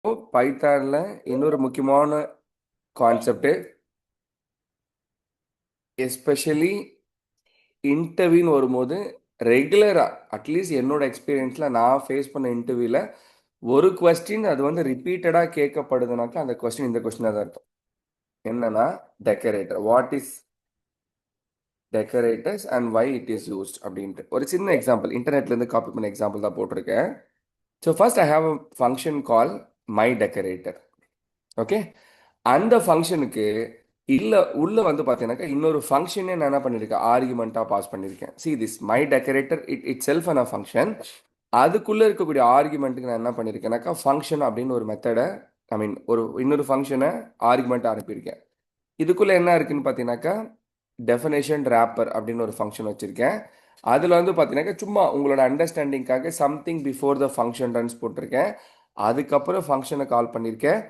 பைத்தான்ல இன்னொரு முக்கியமான concept, especially இன்டர்வியூன்னு வரும்போது ரெகுலராக அட்லீஸ்ட் என்னோட எக்ஸ்பீரியன்ஸில் நான் ஃபேஸ் பண்ண இன்டர்வியூவில் ஒரு கொஸ்டின் அது வந்து ரிப்பீட்டடாக கேட்கப்படுதுனாக்கா அந்த கொஸ்டின் இந்த கொஸ்டினாக தான் இருக்கும். என்னன்னா, decorator, what is decorators and why it is used அப்படின்ட்டு ஒரு சின்ன எக்ஸாம்பிள் இன்டர்நெட்லேருந்து காப்பி பண்ண எக்ஸாம்பிள் தான் போட்டிருக்கேன். So first I have a function call my decorator. Okay, அந்த ஃபங்க்ஷனுக்கு உள்ள வந்து பார்த்தீங்கன்னாக்கா இன்னொரு ஃபங்க்ஷனே நான் என்ன பண்ணியிருக்கேன், ஆர்குமெண்ட்டாக பாஸ் பண்ணியிருக்கேன். See this my decorator it self an a function. அதுக்குள்ளே இருக்கக்கூடிய ஆர்குமெண்ட்டுக்கு நான் என்ன பண்ணியிருக்கேனாக்கா ஃபங்க்ஷன் அப்படின்னு ஒரு மெத்தடை, ஐ மீன் இன்னொரு ஃபங்க்ஷனை ஆர்குமெண்ட்டாக அனுப்பியிருக்கேன். இதுக்குள்ளே என்ன இருக்குன்னு பார்த்தீங்கன்னாக்கா டெஃபினேஷன் ரேப்பர் அப்படின்னு ஒரு ஃபங்க்ஷன் வச்சுருக்கேன். அதில் வந்து பார்த்தீங்கன்னாக்கா சும்மா உங்களோட அண்டர்ஸ்டாண்டிங்காக something before the function runs போட்டிருக்கேன். அதுக்கப்புறம் ஃபங்க்ஷனை கால் பண்ணியிருக்கேன்.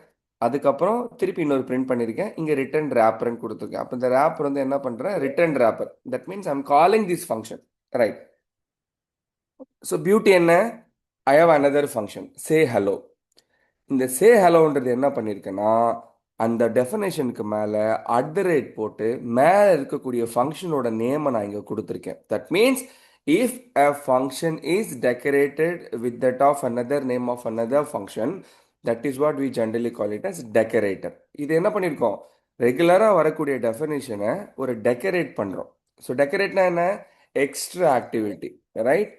அதுக்கப்புறம் திருப்பி இன்னொரு பிரிண்ட் பண்ணியிருக்கேன். இங்கே ரிட்டர்ன் ரேப்பர்னு கொடுத்துருக்கேன். அப்போ இந்த ரேப்பர் வந்து என்ன பண்ணுறேன், return wrapper. That means I'm calling this function, right? So beauty என்ன, I have another function say hello. இந்த சே ஹலோன்றது என்ன பண்ணியிருக்கேன்னா, அந்த டெஃபினேஷனுக்கு மேலே அட் த ரேட் போட்டு மேலே இருக்கக்கூடிய ஃபங்க்ஷனோட நேமை நான் இங்கே கொடுத்துருக்கேன். That means if a function is decorated with that of another name of another function, that is what we generally call it as decorator. இது என்ன பண்ணியிருக்கோம், ரெகுலராக வரக்கூடிய டெஃபினேஷனை ஒரு டெக்கரேட் பண்ணுறோம். ஸோ டெக்கரேட்னா என்ன, extra activity, right?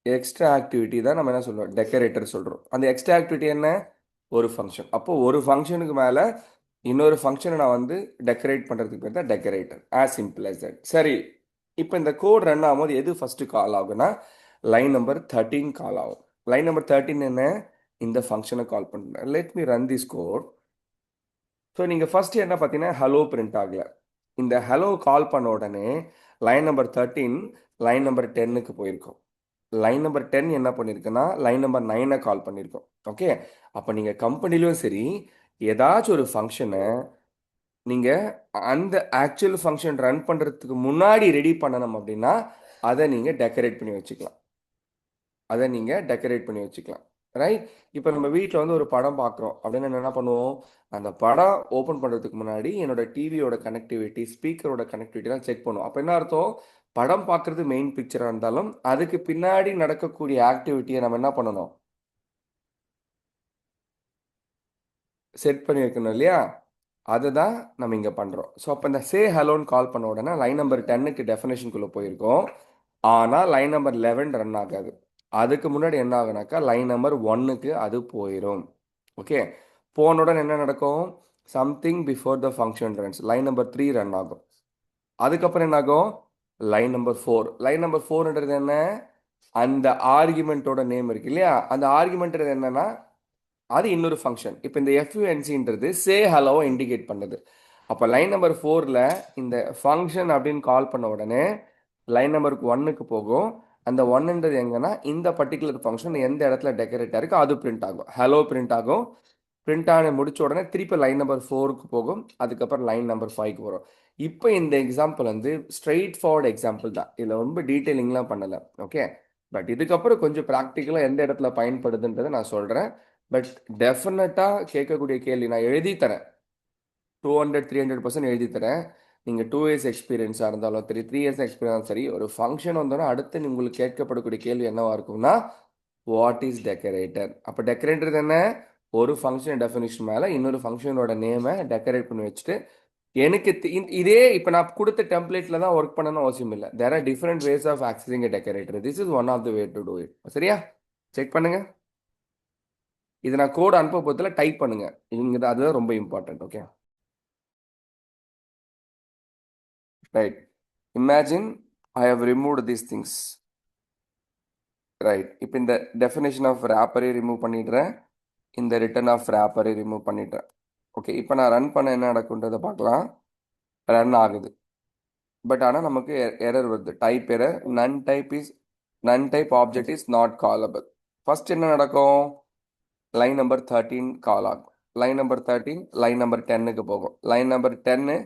Extra activity தான் நம்ம என்ன சொல்றோம், டெக்கரேட்டர் சொல்கிறோம். அந்த எக்ஸ்ட்ரா ஆக்டிவிட்டி என்ன, ஒரு ஃபங்க்ஷன். அப்போ ஒரு ஃபங்க்ஷனுக்கு மேலே இன்னொரு ஃபங்க்ஷனை நான் வந்து டெக்கரேட் பண்ணுறதுக்கு பேர் தான் decorator. As simple as that. சரி, இப்போ இந்த கோட் ரன் ஆகும்போது எது ஃபஸ்ட்டு கால் ஆகுனா, லைன் நம்பர் 13 கால் ஆகும். லைன் நம்பர் 13 என்ன, இந்த ஃபங்க்ஷனை கால் பண்ணுறேன். Let me run this code. So நீங்கள் ஃபஸ்ட்டு என்ன பார்த்தீங்கன்னா ஹலோ பிரிண்ட் ஆகலை. இந்த ஹலோ கால் பண்ண உடனே லைன் நம்பர் 13 லைன் நம்பர் 10க்கு போயிருக்கோம். லைன் நம்பர் 10 என்ன பண்ணியிருக்குன்னா லைன் நம்பர் 9 கால் பண்ணியிருக்கோம். ஓகே, அப்போ நீங்கள் கம்பெனிலும் சரி ஏதாச்சும் ஒரு ஃபங்க்ஷனை நீங்கள் அந்த ஆக்சுவல் ஃபங்க்ஷன் ரன் பண்ணுறதுக்கு முன்னாடி ரெடி பண்ணணும் அப்படின்னா அதை நீங்கள் டெக்கரேட் பண்ணி வச்சுக்கலாம். ரைட்? இப்போ நம்ம வீட்டில் வந்து ஒரு படம் பார்க்குறோம் அப்படின்னு என்ன பண்ணுவோம், அந்த படம் ஓப்பன் பண்ணுறதுக்கு முன்னாடி என்னோட டிவியோட கனெக்டிவிட்டி, ஸ்பீக்கரோட கனெக்டிவிட்டிலாம் செக் பண்ணுவோம். அப்போ என்ன அர்த்தம், படம் பார்க்குறது மெயின் பிக்சராக இருந்தாலும் அதுக்கு பின்னாடி நடக்கக்கூடிய ஆக்டிவிட்டியை நம்ம என்ன பண்ணணும், செட் பண்ணி வைக்கணும் இல்லையா? அதுதான் நம்ம இங்கே பண்ணுறோம். ஸோ அப்போ இந்த சே ஹலோன்னு கால் பண்ண உடனே லைன் நம்பர் 10க்கு டெஃபினேஷனுக்குள்ளே போயிருக்கோம். ஆனால் லைன் நம்பர் 11 ரன் ஆகாது. அதுக்கு முன்னாடி என்ன ஆகுனாக்கா லைன் நம்பர் 1க்கு அது போயிடும். ஓகே, போன உடனே என்ன நடக்கும், something before the function runs, line number 3 run ஆகும். அதுக்கப்புறம் என்ன ஆகும், லைன் நம்பர் 4. லைன் நம்பர் 4ன்றது என்ன, அந்த ஆர்குமெண்ட்டோட நேம் இருக்கு இல்லையா, அந்த ஆர்குமெண்ட்றது என்னன்னா அது இன்னொரு ஃபங்க்ஷன். இப்போ இந்த எஃப்யூஎன்சின்றது சே ஹலோவை இண்டிகேட் பண்ணுது. அப்போ லைன் நம்பர் 4ல் இந்த ஃபங்க்ஷன் அப்படின்னு கால் பண்ண உடனே லைன் நம்பருக்கு 1க்கு போகும். அந்த 1ன்றது எங்கன்னா இந்த பர்டிகுலர் ஃபங்க்ஷன் எந்த இடத்துல டெக்கரேட் ஆகிருக்கோ அது பிரிண்ட் ஆகும், ஹலோ பிரிண்ட் ஆகும். பிரிண்ட் ஆன முடிச்ச உடனே திருப்பி லைன் நம்பர் 4க்கு போகும். அதுக்கப்புறம் லைன் நம்பர் 5க்கு வரும். இப்போ இந்த எக்ஸாம்பிள் வந்து ஸ்ட்ரெயிட் ஃபார்வர்ட் எக்ஸாம்பிள் தான், இதில் ரொம்ப டீட்டெயிலிங்லாம் பண்ணலை. ஓகே, பட் இதுக்கப்புறம் கொஞ்சம் ப்ராக்டிக்கலாக எந்த இடத்துல பயன்படுதுன்றதை நான் சொல்கிறேன். பட் டெஃபினட்டாக கேட்கக்கூடிய கேள்வி நான் எழுதி தரேன், 200-300% எழுதி தரேன். நீங்கள் 2 இயர்ஸ் எக்ஸ்பீரியன்ஸாக இருந்தாலும் சரி, 3 இயர்ஸ் எக்ஸ்பீரியன்ஸ் சரி, ஒரு ஃபங்க்ஷன் வந்தோன்னா அடுத்து உங்களுக்கு கேட்கப்படக்கூடிய கேள்வி என்னவா இருக்கும்னா, வாட் இஸ் டெக்கரேட்டர். அப்போ டெக்கரேட்டர் என்ன, ஒரு ஃபங்க்ஷன் டெஃபினிஷன் மேலே இன்னொரு ஃபங்க்ஷனோட நேமை டெக்கரேட் பண்ணி வச்சுட்டு எனக்கு இதே இப்போ நான் கொடுத்த டெம்ப்ளேட்டில் தான் ஒர்க் பண்ணணும்னு அவசியம் இல்லை. There are different ways of accessing a decorator. This is one of the way to do it. சரியா, செக் பண்ணுங்க. இது நான் கோட் அனுப்ப போதில் டைப் பண்ணுங்க, இங்கே அதுதான் ரொம்ப important. Okay, right. Imagine I have removed these things. Right, இப்போ இந்த டெஃபினேஷன் ஆஃப் ரேப்பரை ரிமூவ் பண்ணிடுறேன், இந்த ரிட்டர்ன் ஆஃப் ரேப்பரை ரிமூவ் பண்ணிடுறேன். ஓகே, இப்போ நான் ரன் பண்ண என்ன நடக்குன்றதை பார்க்கலாம். ரன் ஆகுது, பட் ஆனால் நமக்கு எரர் வருது, type error, none type object is not callable. First என்ன நடக்கும், லைன் நம்பர் 13 கால் ஆகும். லைன் நம்பர் 13 லைன் நம்பர் 10க்கு போகும். லைன் நம்பர் 10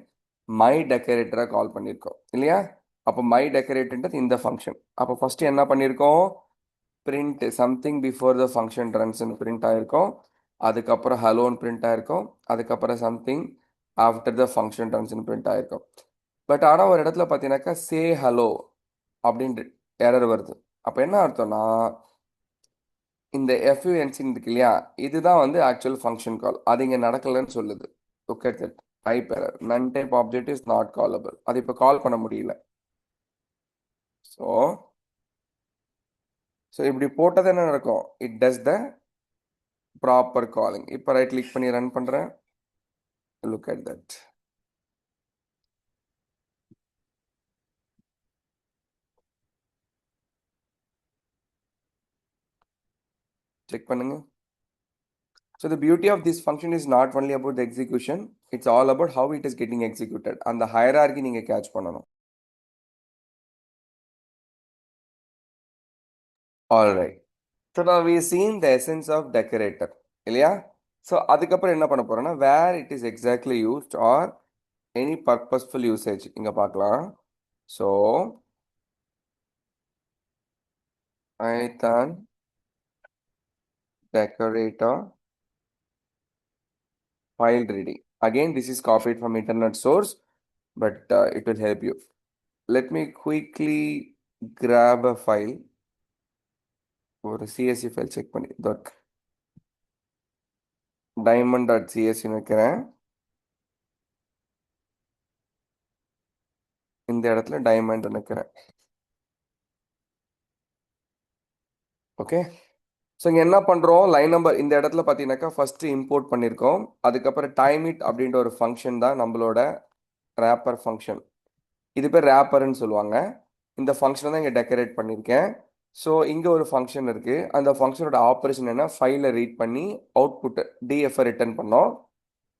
மை டெக்கரேட்டரை கால் பண்ணியிருக்கோம் இல்லையா? அப்போ மை டெக்கரேட்டர்ன்றது இந்த ஃபங்க்ஷன். அப்போ ஃபர்ஸ்ட் என்ன பண்ணியிருக்கோம், print something before the function ரன்ஸ்னு பிரிண்ட் ஆயிருக்கும். அதுக்கப்புறம் ஹலோன்னு பிரிண்ட் ஆயிருக்கும். அதுக்கப்புறம் சம்திங் ஆஃப்டர் த ஃபங்க்ஷன் ரன்ஸ்னு பிரிண்ட் ஆயிருக்கும். பட் ஆனால் ஒரு இடத்துல பார்த்தீங்கன்னாக்கா சே ஹலோ அப்படின்ட்டு எரர் வருது. அப்போ என்ன அர்த்தம்னா இந்த எஃப்யூஎன்சிங் இருக்கு இல்லையா, இதுதான் வந்து ஆக்சுவல் ஃபங்க்ஷன் கால். அது இங்கே நடக்கலைன்னு சொல்லுது. Look at that type error, none type object is not callable. அது இப்போ கால் பண்ண முடியல. ஸோ ஸோ இப்படி போட்டது என்ன நடக்கும், it does the proper calling. இப்போ ரைட் கிளிக் பண்ணி ரன் பண்ணுறேன். Look at that. செக் பண்ணுங்க. So the beauty of this function is not only about the execution, it's all about how it is getting executed. And the hierarchy நீங்க catch பண்ணணும். Alright. So now we seen the essence of decorator. இல்லையா? So அதுக்கப்புறம் என்ன பண்ண போறோம்னா where it is exactly used or any purposeful usage இங்க பார்க்கலாம். So Python decorator file reading. Again, this is copied from internet source, but it will help you. Let me quickly grab a file. ஒரு CSC file check பண்ணி dot diamond dot சிஎஸ்சின்னு வைக்கிறேன். இந்த இடத்துல diamond வைக்கிறேன். Okay. So இங்கே என்ன பண்ணுறோம், line number இந்த இடத்துல பார்த்தீங்கன்னாக்கா ஃபஸ்ட்டு இம்போர்ட் பண்ணியிருக்கோம். அதுக்கப்புறம் டைம் இட் அப்படின்ற ஒரு ஃபங்க்ஷன் தான் நம்மளோட ரேப்பர் ஃபங்க்ஷன். இது பேர் ரேப்பர்னு சொல்லுவாங்க. இந்த ஃபங்க்ஷனை தான் இங்கே டெக்கரேட் பண்ணியிருக்கேன். ஸோ இங்கே ஒரு ஃபங்க்ஷன் இருக்குது. அந்த ஃபங்க்ஷனோட ஆப்ரேஷன் என்ன, ஃபைலை ரீட் பண்ணி அவுட்புட் டிஎஃப்ஐ ரிட்டர்ன் பண்ணோம்.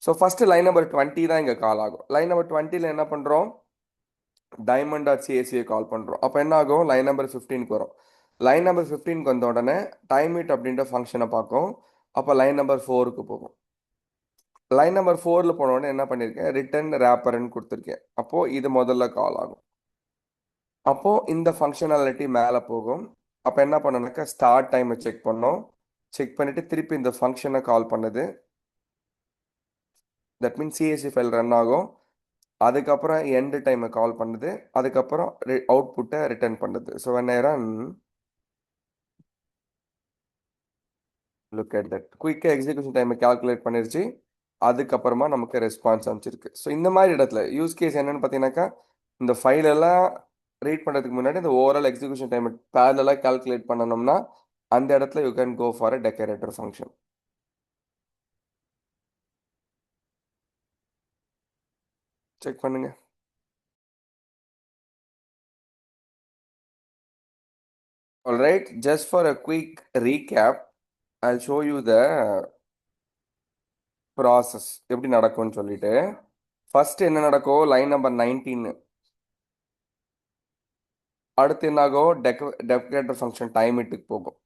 ஸோ ஃபஸ்ட்டு லைன் நம்பர் 20 தான் இங்கே கால் ஆகும். லைன் நம்பர் 20ல் என்ன பண்ணுறோம், டைமண்ட் டாட் சிஎஸ்சியை கால் பண்ணுறோம். அப்போ என்ன ஆகும், லைன் நம்பர் 15க்கு வரும். லைன் நம்பர் 15க்கு வந்த உடனே டைம் இட் அப்படின்ற ஃபங்க்ஷனை பார்க்கும். அப்போ லைன் நம்பர் 4க்கு போகும். லைன் நம்பர் 4ல் போன உடனே என்ன பண்ணியிருக்கேன், ரிட்டர்ன் ரேப்பர்னு கொடுத்துருக்கேன். அப்போது இது முதல்ல கால் ஆகும். அப்போது இந்த ஃபங்க்ஷனாலிட்டி மேலே போகும். அப்போ என்ன பண்ணணும்னாக்கா ஸ்டார்ட் டைமை செக் பண்ணோம். செக் பண்ணிவிட்டு திருப்பி இந்த ஃபங்க்ஷனை கால் பண்ணுது. That means CSC file run ஆகும். அதுக்கப்புறம் எண்டு டைமை கால் பண்ணுது. அதுக்கப்புறம் அவுட்புட்டை ரிட்டர்ன் பண்ணுது. So when I run, look at that, குயிக்காக எக்ஸிக்யூஷன் டைமை கால்குலேட் பண்ணிருச்சு. அதுக்கப்புறமா நமக்கு ரெஸ்பான்ஸ் அனுப்பிச்சிருக்கு. ஸோ இந்த மாதிரி இடத்துல யூஸ் கேஸ் என்னன்னு பார்த்தீங்கன்னாக்கா, இந்த ஃபைல் எல்லாம் ரீட் பண்ணுறதுக்கு முன்னாடி இந்த ஓவரால் எக்ஸிக்யூஷன் டைமை பேரலாக கால்குலேட் பண்ணணும்னா அந்த இடத்துல you can go for a decorator function. Check பண்ணுங்க. Alright, just for a quick recap, I'll show you the process எப்படி நடக்கும்னு சொல்லிட்டு. ஃபர்ஸ்ட் என்ன நடக்கும், லைன் நம்பர் 19 அடுத்து என்ன ஆகும், டெக்கரேட்டர் ஃபங்க்ஷன் டைம் இட்டுக்கு போகும்.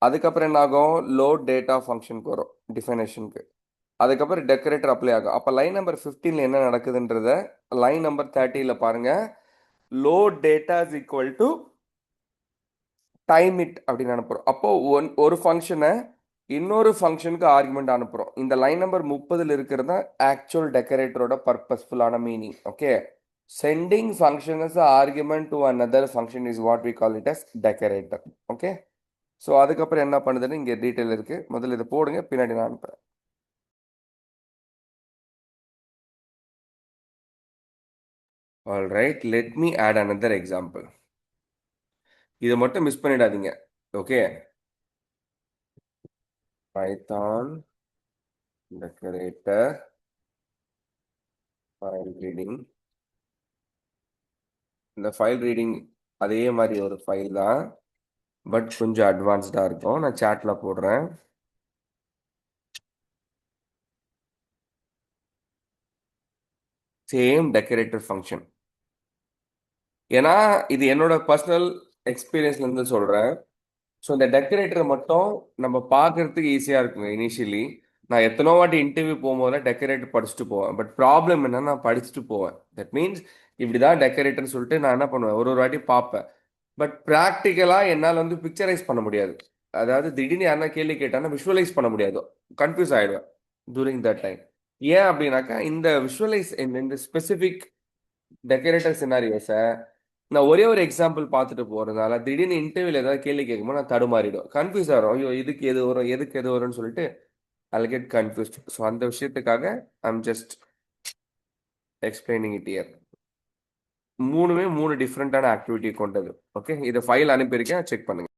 அதுக்கப்புறம் என்ன ஆகும், லோட் டேட்டா ஃபங்க்ஷனுக்கு வரும் டிஃபைனேஷனுக்கு. அதுக்கப்புறம் டெக்கரேட்டர் அப்ளை ஆகும். அப்போ லைன் நம்பர் 15ல் என்ன நடக்குதுன்றத லைன் நம்பர் 30ல் பாருங்க. Load data is equal to time it அப்படின்னு அனுப்புகிறோம். அப்போது ஒரு ஃபங்க்ஷனை இன்னொரு ஃபங்க்ஷனுக்கு ஆர்குமெண்ட் அனுப்புகிறோம். இந்த லைன் நம்பர் 30ல் இருக்கிறது தான் ஆக்சுவல் டெக்கரேட்டரோட பர்பஸ்ஃபுல்லான meaning. Okay, sending function as a argument to another function is what we call it as decorator. Okay, so அதுக்கப்புறம் என்ன பண்ணுதுன்னு இங்கே டீட்டெயில் இருக்குது. முதல்ல இதை போடுங்க, பின்னாடி நான் அனுப்புகிறேன். All right, let me add another example. இதை மட்டும் மிஸ் பண்ணிடாதீங்க. Okay, Python decorator file reading. இந்த ஃபைல் ரீடிங் அதே மாதிரி ஒரு ஃபைல் தான், பட் கொஞ்சம் அட்வான்ஸ்டாக இருக்கும். நான் சாட்டில் போடுறேன். Same decorator function. ஏன்னா இது என்னோட பர்சனல் எக்ஸ்பீரியன்ஸ்லேருந்து சொல்கிறேன். ஸோ இந்த டெக்கரேட்டரை மட்டும் நம்ம பார்க்கறதுக்கு ஈஸியாக இருக்குங்க. இனிஷியலி நான் எத்தனோ வாட்டி இன்டர்வியூ போகும்போது டெக்கரேட்டர் படிச்சுட்டு போவேன். பட் ப்ராப்ளம் என்னன்னா நான் படிச்சுட்டு போவேன். தட் மீன்ஸ் இப்படி தான் டெக்கரேட்டர்னு சொல்லிட்டு நான் என்ன பண்ணுவேன், ஒரு வாட்டி பார்ப்பேன். பட் ப்ராக்டிக்கலா என்னால் வந்து பிக்சரைஸ் பண்ண முடியாது. அதாவது திடீர்னு யாருன்னா கேள்வி கேட்டாங்கன்னா விஷுவலைஸ் பண்ண முடியாது. கன்ஃபியூஸ் ஆயிடுவேன் டூரிங் தட் டைம். ஏன் அப்படின்னாக்கா இந்த விஷுவலைஸ் இந்த ஸ்பெசிஃபிக் டெக்கரேட்டர் சினாரியோஸை நான் ஒரே ஒரு எக்ஸாம்பிள் பார்த்துட்டு போறதுனால திடீர்னு இன்டர்வியூல ஏதாவது கேள்வி கேட்கும்போது நான் தடுமாறிடும், கன்ஃபியூஸ் ஆகிறோம். ஐயோ இதுக்கு எது வரும் எதுக்கு எது வரும்னு சொல்லிட்டு I'll get confused. ஸோ அந்த விஷயத்துக்காக I'm just explaining it year. மூணுமே மூணு டிஃப்ரெண்டான ஆக்டிவிட்டி கொண்டது. ஓகே, இதை ஃபைல் அனுப்பியிருக்கேன், செக் பண்ணுங்க.